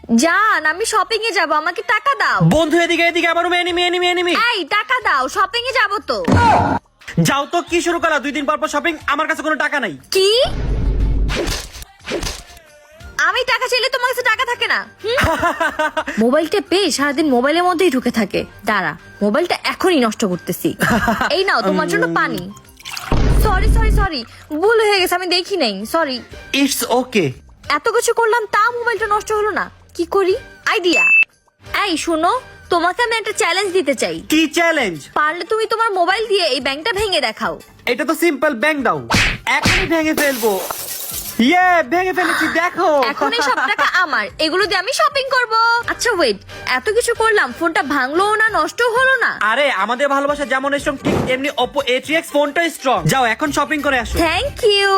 জান, আমি শপিং এ যাব, আমাকে টাকা দাও। বন্ধু এদিকে এদিকে আমার রুমে এনিমি। এই টাকা দাও, শপিং এ যাব তো। যাও তো, কি শুরু করা? 2 দিন পর পর শপিং? আমার কাছে কোনো টাকা নাই। কি? আমি টাকা চাইলে তোমার কাছে টাকা থাকে না? মোবাইলটা পেয়ে সারাদিন মোবাইলের মধ্যেই ঢুকে থাকে। দাঁড়া, মোবাইলটা এখনই নষ্ট করতেছি। এই নাও তোমার জন্য পানি। সরি সরি সরি, ভুল হয়ে গেছে, আমি দেখি নাই, সরি। It's okay. এত কিছু করলাম তা মোবাইলটা নষ্ট হলো না, কি করি? আইডিয়া। এই শুনো, তোমাকে আমি একটা চ্যালেঞ্জ দিতে চাই। কি চ্যালেঞ্জ? পারলে তুমি তোমার মোবাইল দিয়ে এই ব্যাংকটা ভেঙে দেখাও। এটা তো সিম্পল, ব্যাংক দাও। এখনই ভেঙে ফেলবো। ভেঙে ফেলেছি, দেখো। এখন এই সব টাকা আমার, এগুলো দিয়ে আমি শপিং করব। আচ্ছা ওয়েট, এত কিছু করলাম, ফোনটা ভাঙলোও না, নষ্টও হলো না। আরে আমাদের ভালোবাসা যেমন স্ট্রং, ঠিক এমনি Oppo A3X ফোনটা স্ট্রং। যাও এখন শপিং করে আসো। Thank you.